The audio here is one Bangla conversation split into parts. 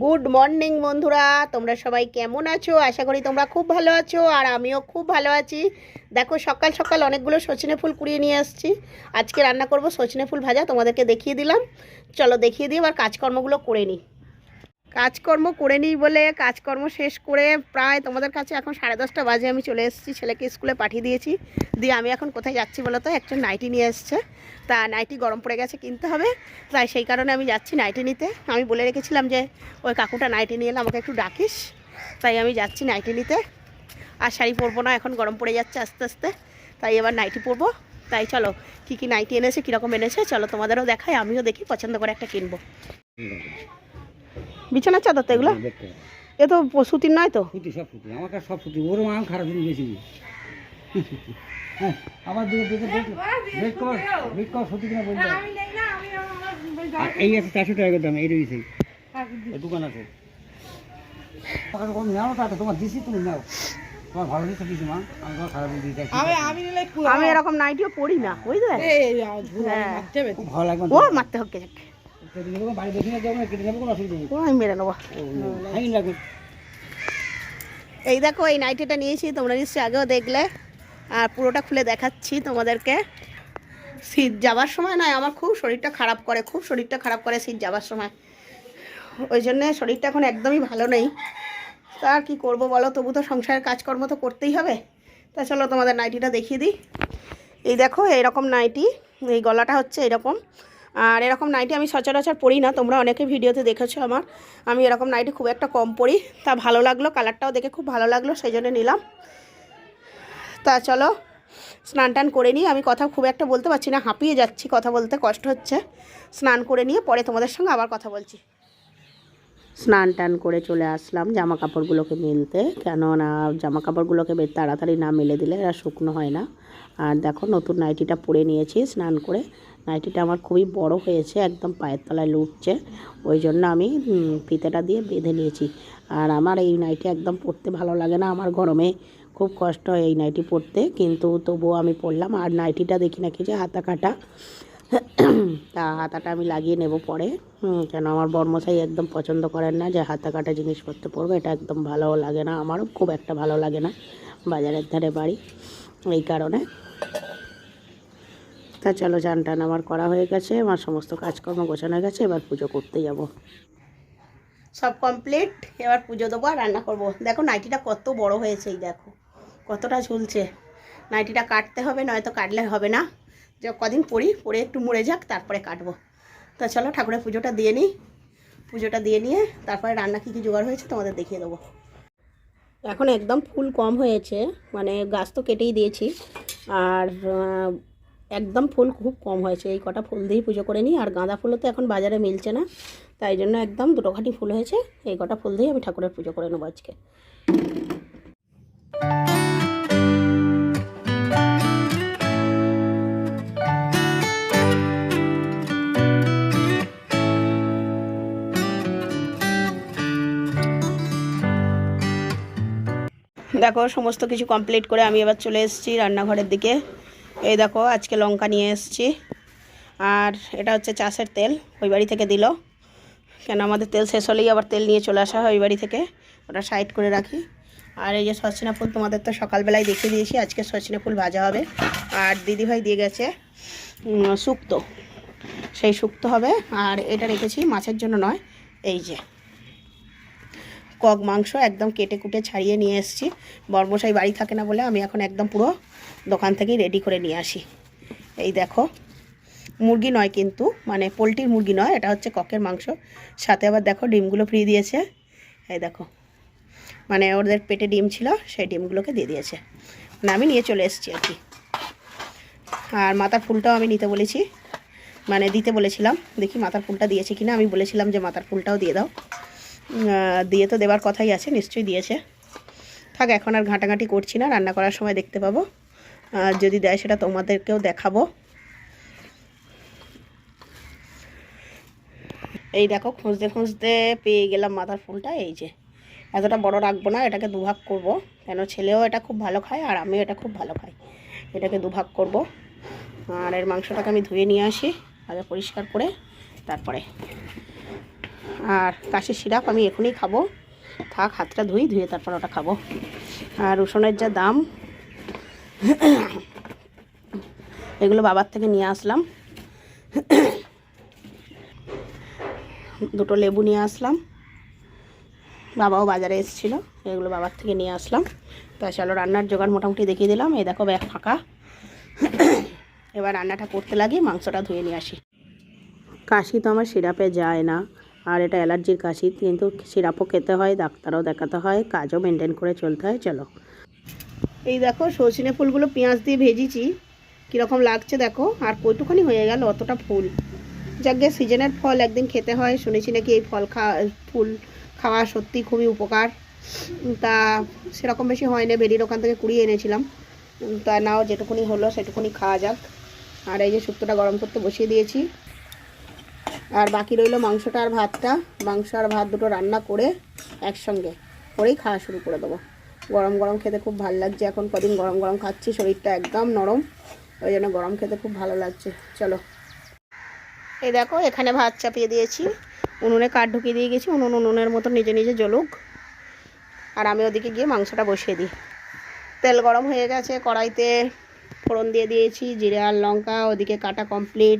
গুড মর্নিং বন্ধুরা, তোমরা সবাই কেমন আছো? আশা করি তোমরা খুব ভালো আছো আর আমিও খুব ভালো আছি। দেখো সকাল সকাল অনেকগুলো সজনে ফুল কুড়িয়ে নিয়ে আসছি। আজকে রান্না করব সজনে ফুল ভাজা, তোমাদেরকে দেখিয়ে দিলাম। চলো দেখিয়ে দিই, এবার কাজকর্মগুলো করে নিই। কাজকর্ম করে নিই বলে কাজকর্ম শেষ করে প্রায় তোমাদের কাছে এখন 10:30 বাজে আমি চলে এসেছি। ছেলেকে স্কুলে পাঠিয়ে দিয়েছি। দিয়ে আমি এখন কোথায় যাচ্ছি বলো তো? একজন নাইটি নিয়ে এসছে, তা নাইটি গরম পড়ে গেছে, কিনতে হবে। তাই সেই কারণে আমি যাচ্ছি নাইটি নিতে। আমি বলে রেখেছিলাম যে ওই কাকুটা নাইটি নিয়ে এলে আমাকে একটু ডাকিস, তাই আমি যাচ্ছি নাইটি নিতে। আর শাড়ি পরবো না, এখন গরম পড়ে যাচ্ছে আস্তে আস্তে, তাই এবার নাইটি পরবো। তাই চলো কী কী নাইটি এনেছে, কীরকম এনেছে চলো তোমাদেরও দেখাই, আমিও দেখি পছন্দ করে একটা কিনবো। বিছানার চাদর তো এগুলো? এ তো সুতির নয় তো? সুতি, সব সুতি। আমার কাছে সব সুতি। ওর মাম খারাপ জিনিস বেশি। আমার দিকে বেট কর সুতি কিনা বলতে। এই আছে 400 টাকা দাম, এই রয়েছে দোকান আছে। টাকা কম নাও, টাকা তোমার দিছি, তুমি নাও। তোমার ভালো দিচ্ছে কিছু মা, আমি তোমার খারাপ দিতে। আমি এরকম নাইটিও পরি না, বুঝলে? খুব ভালো লাগবে। ও মারতে হোক বাড়ি দেখে না, যাবো না, কেটে নেবো, কোনো অসুবিধা নেই। আমি মেরে নেবো। এই দেখো এই নাইটিটা নিয়েছি, তোমরা নিশ্চয়ই আগেও দেখলে, আর পুরোটা খুলে দেখাচ্ছি তোমাদেরকে। শীত যাবার সময় নয়, আমার খুব শরীরটা খারাপ করে, খুব শরীরটা খারাপ করে শীত যাবার সময়। ওই জন্যে শরীরটা এখন একদমই ভালো নেই। তা আর কী করবো বলো, তবু তো সংসারের কাজকর্ম তো করতেই হবে। তা চলো তোমাদের নাইটিটা দেখিয়ে দিই। এই দেখো এইরকম নাইটি, এই গলাটা হচ্ছে এরকম। আর এরকম নাইটি আমি সচরাচর পরি না, তোমরা অনেকে ভিডিওতে দেখেছো আমার। আমি এরকম নাইটি খুব একটা কম পরি, তা ভালো লাগলো, কালারটাও দেখে খুব ভালো লাগলো, সেই জন্য নিলাম। তা চলো স্নান টান করে নিই। আমি কথা খুব একটা বলতে পারছি না, হাঁপিয়ে যাচ্ছি, কথা বলতে কষ্ট হচ্ছে। স্নান করে নিয়ে পরে তোমাদের সঙ্গে আবার কথা বলছি। স্নান টান করে চলে আসলাম জামা কাপড়গুলোকে মেলতে, কেননা জামা কাপড়গুলোকে তাড়াতাড়ি না মেলে দিলে এরা শুকনো হয় না। আর দেখো নতুন নাইটিটা পরে নিয়েছি স্নান করে। নাইটিটা আমার খুবই বড় হয়েছে, একদম পায়ের তলায় লুটছে, ওই জন্য আমি ফিতেটা দিয়ে বেঁধে নিয়েছি। আর আমার এই নাইটি একদম পরতে ভালো লাগে না, আমার গরমে খুব কষ্ট হয় এই নাইটি পরতে, কিন্তু তবুও আমি পরলাম। আর নাইটিটা দেখি নাকি যে হাতা কাটা, তা হাতাটা আমি লাগিয়ে নেব পরে। কেন আমার বর্মশাই একদম পছন্দ করেন না যে হাতা কাটা জিনিসপত্র পরবে, এটা একদম ভালোও লাগে না, আমারও খুব একটা ভালো লাগে না, বাজারের ধারে বাড়ি, এই কারণে। তা চলো চান টান আমার করা হয়ে গেছে, আমার সমস্ত কাজকর্ম গোছানো হয়ে গেছে, এবার পুজো করতে যাব। সব কমপ্লিট, এবার পুজো দেবো আর রান্না করব। দেখো নাইটিটা কত বড় হয়েছে, এই দেখো কতটা ঝুলছে। নাইটিটা কাটতে হবে, নয়তো কাটলে হবে না। যে কদিন পরে একটু মরে যাক, তারপরে কাটবো। তা চলো ঠাকুরের পুজোটা দিয়ে নিই। পুজোটা দিয়ে নিয়ে তারপরে রান্না কী কী জোগাড় হয়েছে তোমাদের দেখিয়ে দেবো। এখন একদম ফুল কম হয়েছে, মানে গাছ তো কেটেই দিয়েছি, আর একদম ফুল খুব কম হয়েছে। এই কটা ফুল দিয়েই পুজো করে নিই। আর গাঁদা ফুলও তো এখন বাজারে মিলছে না, তাই জন্য একদম দুটোখানি ফুল হয়েছে, এই কটা ফুল দিয়েই আমি ঠাকুরের পুজো করে নেবো আজকে। দেখো সমস্ত কিছু কমপ্লিট করে আমি এবার চলে এসেছি রান্নাঘরের দিকে। এই দেখো আজকে লঙ্কা নিয়ে এসেছি, আর এটা হচ্ছে চাষের তেল, ওই বাড়ি থেকে দিল। কেন আমাদের তেল শেষ হলেই আবার তেল নিয়ে চলে আসা হয় ওই বাড়ি থেকে, ওটা সাইড করে রাখি। আর এই যে সজনে ফুল তোমাদের তো সকালবেলায় দেখিয়ে দিয়েছি, আজকে সজনে ফুল ভাজা হবে। আর দিদিভাই দিয়ে গেছে শুক্তো, সেই শুক্তো হবে। আর এটা রেখেছি মাছের জন্য নয়, এই যে কক মাংস একদম কেটে কুটে ছাড়িয়ে নিয়ে এসেছি। বর্মশাই বাড়ি থাকে না বলে আমি এখন একদম পুরো দোকান থেকেই রেডি করে নিয়ে আসি। এই দেখো মুরগি নয় কিন্তু, মানে পোলট্রির মুরগি নয়, এটা হচ্ছে ককের মাংস। সাথে আবার দেখো ডিমগুলো ফ্রি দিয়েছে, এই দেখো, মানে ওদের পেটে ডিম ছিল, সেই ডিমগুলোকে দিয়ে দিয়েছে, মানে আমি নিয়ে চলে এসেছি আর কি। আর মাথার ফুলটাও আমি নিতে বলেছি, মানে দিতে বলেছিলাম, দেখি মাথার ফুলটা দিয়েছে কিনা। আমি বলেছিলাম যে মাথার ফুলটাও দিয়ে দাও, দিয়ে তো দেবার কথাই আছে, নিশ্চয়ই দিয়েছে। থাক এখন আর ঘাঁটাঘাঁটি করছি না, রান্না করার সময় দেখতে পাবো, যদি দেয় সেটা তোমাদেরকেও দেখাবো। এই দেখো খুঁজতে খুঁজতে পেয়ে গেলাম মাথার ফুলটা। এই যে এতটা বড় রাখবো না, এটাকে দুভাগ করব, কেন ছেলেও এটা খুব ভালো খায় আর আমিও এটা খুব ভালো খাই। এটাকে দুভাগ করব। আর এর মাংসটাকে আমি ধুয়ে নিয়ে আসি আগে পরিষ্কার করে, তারপরে আর কাশির সিরাপ আমি এখনই খাবো, থাক হাতটা ধুয়ে তারপর ওটা খাবো। আর রসুনের যা দাম, এগুলো বাবার থেকে নিয়ে আসলাম, দুটো লেবু নিয়ে আসলাম, বাবাও বাজারে এসেছিলো, এগুলো বাবার থেকে নিয়ে আসলাম। তা চলো রান্নার জোগাড় মোটামুটি দেখিয়ে দিলাম। এই দেখো ব্যাগ ফাঁকা, এবার রান্নাটা করতে লাগি, মাংসটা ধুয়ে নিয়ে আসি। কাশি তো আমার সিরাপে যায় না, আর এটা অ্যালার্জির কাশি, কিন্তু সিরাপও খেতে হয়, ডাক্তারও দেখাতে হয়, কাজও মেনটেন করে চলতে হয়। চলো এই দেখো সজনে ফুলগুলো পেঁয়াজ দিয়ে ভেজেছি, কীরকম লাগছে দেখো। আর কইটুখানি হয়ে গেল অতটা ফুল, যাকে সিজনের ফল একদিন খেতে হয়, শুনেছি নাকি এই ফুল খাওয়া সত্যি খুবই উপকার। তা সেরকম বেশি হয় না, বেরির ওখান থেকে কুড়িয়ে এনেছিলাম, তা নাও যেটুকুনি হলো সেটুকুনি খাওয়া যাক। আর এই যে শুক্তোটা গরম করতে বসিয়ে দিয়েছি, আর বাকি রইলো মাংসটা আর ভাতটা। মাংস আর ভাত দুটো রান্না করে একসঙ্গে করেই খাওয়া শুরু করে দেবো। গরম গরম খেতে খুব ভালো লাগছে, এখন কদিন গরম গরম খাচ্ছি, শরীরটা একদম নরম, ওই জন্য গরম খেতে খুব ভালো লাগছে। চলো এই দেখো এখানে ভাত চাপিয়ে দিয়েছি, উনুনে কাঠ ঢুকিয়ে দিয়ে গেছি, উনুনের মতো নিজে নিজে জ্বলুক, আর আমি ওদিকে গিয়ে মাংসটা বসিয়ে দিই। তেল গরম হয়ে গেছে, কড়াইতে ফোড়ন দিয়ে দিয়েছি, জিরে আর লঙ্কা, ওদিকে কাটা কমপ্লিট,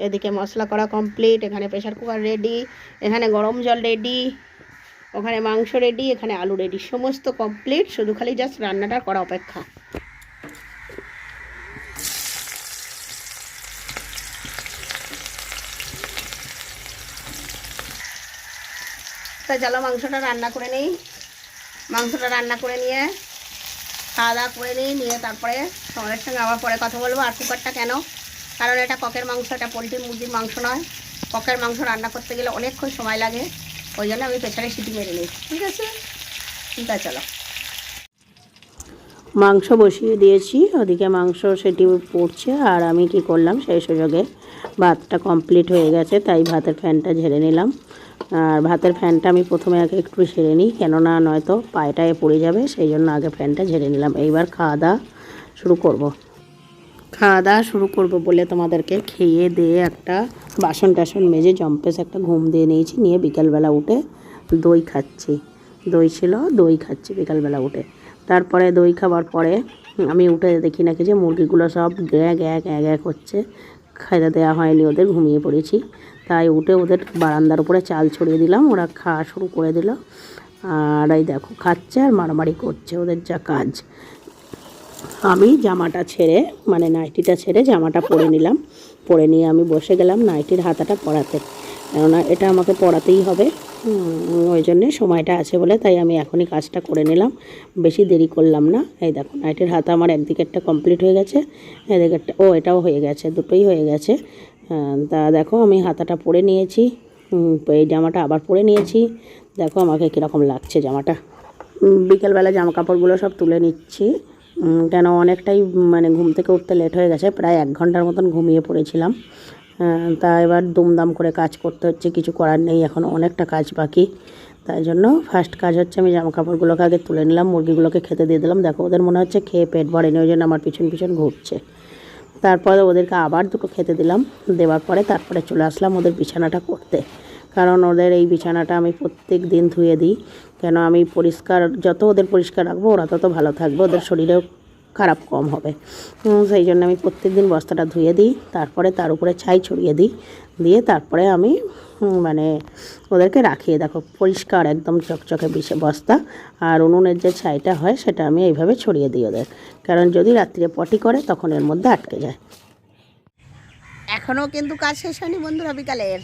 এদিকে মশলা করা কমপ্লিট, এখানে প্রেশার কুকার রেডি, এখানে গরম জল রেডি, ওখানে মাংস রেডি, এখানে আলু রেডি, সমস্ত কমপ্লিট, শুধু খালি জাস্ট রান্নাটা করা অপেক্ষা। তাই চলো মাংসটা রান্না করে নিই। মাংসটা রান্না করে নিয়ে খাওয়া দাওয়া করে নিয়ে তারপরে তোমাদের সঙ্গে আবার পরে কথা বলবো। আর কুকারটা কেন, কারণ এটা ককের মাংস, এটা পোলট্রি মুরগির মাংস নয়। ককের মাংস রান্না করতে গেলে অনেকক্ষণ সময় লাগে, ওই জন্য আমি প্রেসারে সিটি মেরে নিই। ঠিক আছে, চলো। মাংস বসিয়ে দিয়েছি, ওদিকে মাংস সেটি পড়ছে, আর আমি কি করলাম সেই সুযোগে ভাতটা কমপ্লিট হয়ে গেছে, তাই ভাতের ফ্যানটা ঝেড়ে নিলাম। আর ভাতের ফ্যানটা আমি প্রথমে আগে একটু ঝেড়ে নিই, কেননা নয়তো পায়েটায় পড়ে যাবে, সেই জন্য আগে ফ্যানটা ঝেড়ে নিলাম। এইবার খাওয়া দাওয়া শুরু করব বলে তোমাদেরকে খেয়ে দিয়ে একটা বাসন টাসন মেজে জম্পেস একটা ঘুম দিয়ে নিয়েছি, নিয়ে বিকালবেলা উঠে দই খাচ্ছি। দই ছিল, দই খাচ্ছি বিকালবেলা উঠে। তারপরে দই খাবার পরে আমি উঠে দেখি নাকি যে মুরগিগুলো সব গ্যাঁ গ্যাঁ গ্যাঁ গ্যাঁ করছে, খাইতে দেওয়া হয়নি ওদের, ঘুমিয়ে পড়েছি। তাই উঠে ওদের বারান্দার উপরে চাল ছড়িয়ে দিলাম, ওরা খাওয়া শুরু করে দিল। আর এই দেখো খাচ্ছে আর মারামারি করছে, ওদের যা কাজ। আমি জামাটা ছেড়ে, মানে নাইটিটা ছেড়ে জামাটা পরে নিলাম, পরে নিয়ে আমি বসে গেলাম নাইটির হাতাটা পরাতে, কেননা এটা আমাকে পরাতেই হবে, ওই জন্যে সময়টা আছে বলে তাই আমি এখনই কাজটা করে নিলাম, বেশি দেরি করলাম না। এই দেখো নাইটির হাতা আমার একদিকেরটা কমপ্লিট হয়ে গেছে, এদিকেরটা এটাও হয়ে গেছে, দুটোই হয়ে গেছে। তা দেখো আমি হাতাটা পরে নিয়েছি, এই জামাটা আবার পরে নিয়েছি, দেখো আমাকে কীরকম লাগছে জামাটা। বিকেলবেলা জামা কাপড়গুলো সব তুলে নিচ্ছি, কেন অনেকটাই মানে ঘুম থেকে উঠতে লেট হয়ে গেছে, প্রায় 1 ঘন্টার মতন ঘুমিয়ে পড়েছিলাম। তা এবার দুমদাম করে কাজ করতে হচ্ছে, কিছু করার নেই, এখন অনেকটা কাজ বাকি। তাই জন্য ফার্স্ট কাজ হচ্ছে আমি জামা কাপড়গুলোকে আগে তুলে নিলাম, মুরগিগুলোকে খেতে দিয়ে দিলাম। দেখো ওদের মনে হচ্ছে খেয়ে পেট ভরেনি, ওই জন্য আমার পিছন পিছন ঘুরছে। তারপরে ওদেরকে আবার দুটো খেতে দিলাম, দেওয়ার পরে তারপরে চলে আসলাম ওদের বিছানাটা করতে, কারণ ওদের এই বিছানাটা আমি প্রত্যেক দিন ধুয়ে দিই। কেন আমি পরিষ্কার, যত ওদের পরিষ্কার রাখবো ওরা তত ভালো থাকবে, ওদের শরীরেও খারাপ কম হবে, সেই জন্য আমি প্রত্যেক দিন বস্তাটা ধুয়ে দিই, তারপরে তার উপরে ছাই ছড়িয়ে দিই, দিয়ে তারপরে আমি মানে ওদেরকে রাখিয়ে, দেখো পরিষ্কার একদম চকচকে বস্তা। আর উনুনের যে ছাইটা হয় সেটা আমি এইভাবে ছড়িয়ে দিই ওদের, কারণ যদি রাত্রিরে পটি করে তখন এর মধ্যে আটকে যায়। এখনও কিন্তু কাজ শেষ হয়নি বন্ধুরা বিকালের,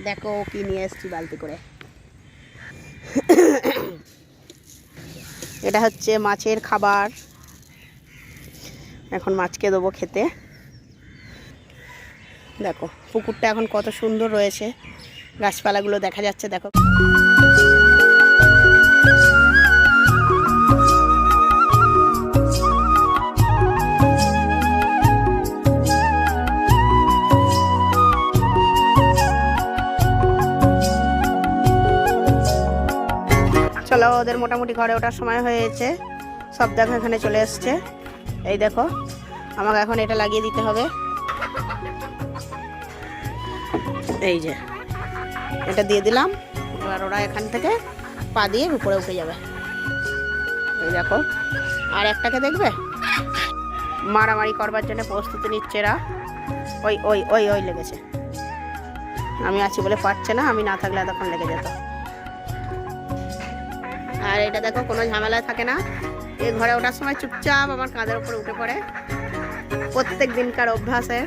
দেখো কি নিয়ে এসছি বালতি করে। এটা হচ্ছে মাছের খাবার, এখন মাছকে দেবো খেতে। দেখো পুকুরটা এখন কত সুন্দর রয়েছে, গাছপালাগুলো দেখা যাচ্ছে, দেখো। চলো ওদের মোটামুটি ঘরে ওঠার সময় হয়েছে, সব দেখো এখানে চলে এসছে। এই দেখো আমাকে এখন এটা লাগিয়ে দিতে হবে, এই যে এটা দিয়ে দিলাম, এবার ওরা এখান থেকে পা দিয়ে উপরে উঠে যাবে। এই দেখো, আর একটাকে দেখবে মারামারি করবার জন্য প্রস্তুতি নিচ্ছে এরা। ওই ওই ওই ওই লেগেছে, আমি আছি বলে পারছে না, আমি না থাকলে এতক্ষণ লেগে যেত। আর এটা দেখো কোনো ঝামেলায় থাকে না, এই ঘরে ওঠার সময় চুপচাপ আমার কাঁধের উপরে উঠে পড়ে। প্রত্যেক দিনকার অভ্যাসে,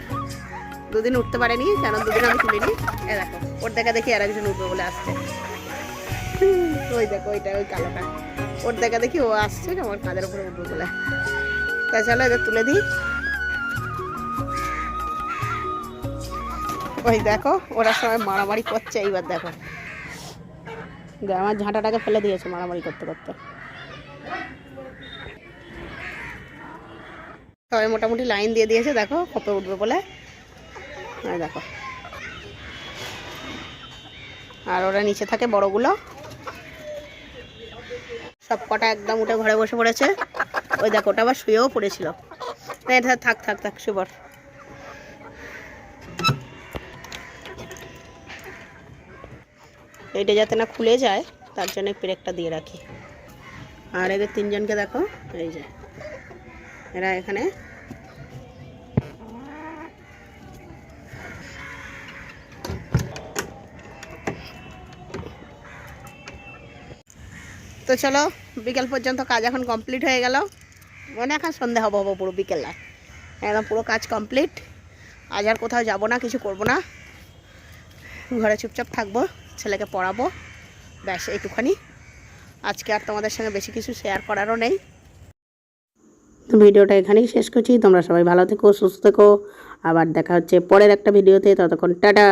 দুদিন উঠতে পারেনি কেন, দুদিন আমি তুলিনি। এ দেখো ওর দেখা দেখি আর একজন উঠবে বলে আসছে। ওই দেখো ওইটা, ওই কালোটা, ওর দেখা দেখি ও আসছে আমার কাঁধের উপরে উঠবে বলে। তাই চলো এদের তুলে দিই। ওই দেখো ওরা সবাই মারামারি করছে। এইবার দেখো আমার ঝাঁটাটাকে ফেলে দিয়েছে মারামারি করতে করতে। সবাই মোটামুটি লাইন দিয়ে দিয়েছে, দেখো খপে উঠবে বলে। দেখো, আর ওরা নিচে থাকে বড়গুলো, সব কটা একদম উঠে ঘরে বসে পড়েছে। ওই দেখো ওটা আবার শুয়েও পড়েছিল। থাক থাক থাক শুভর। এইটা যাতে না খুলে যায় তার জন্য পেরেকটা দিয়ে রাখি। আর এদের তিনজনকে দেখো, এই যে এরা এখানে তো চলো বিকেল পর্যন্ত কাজ এখন কমপ্লিট হয়ে গেল। মানে এখন সন্ধে হবো পুরো বিকেলে একদম পুরো কাজ কমপ্লিট। আজ আর কোথাও যাবো না, কিছু করবো না, ঘরে চুপচাপ থাকবো, ছেলেকে পড়াবো, ব্যাস এইটুখানি। আজকে আর তোমাদের সঙ্গে বেশি কিছু শেয়ার করারও নেই। তো ভিডিওটা এখানেই শেষ করছি। তোমরা সবাই ভালো থেকো, সুস্থ থেকো, আবার দেখা হচ্ছে পরের একটা ভিডিওতে। ততক্ষণ টাটা।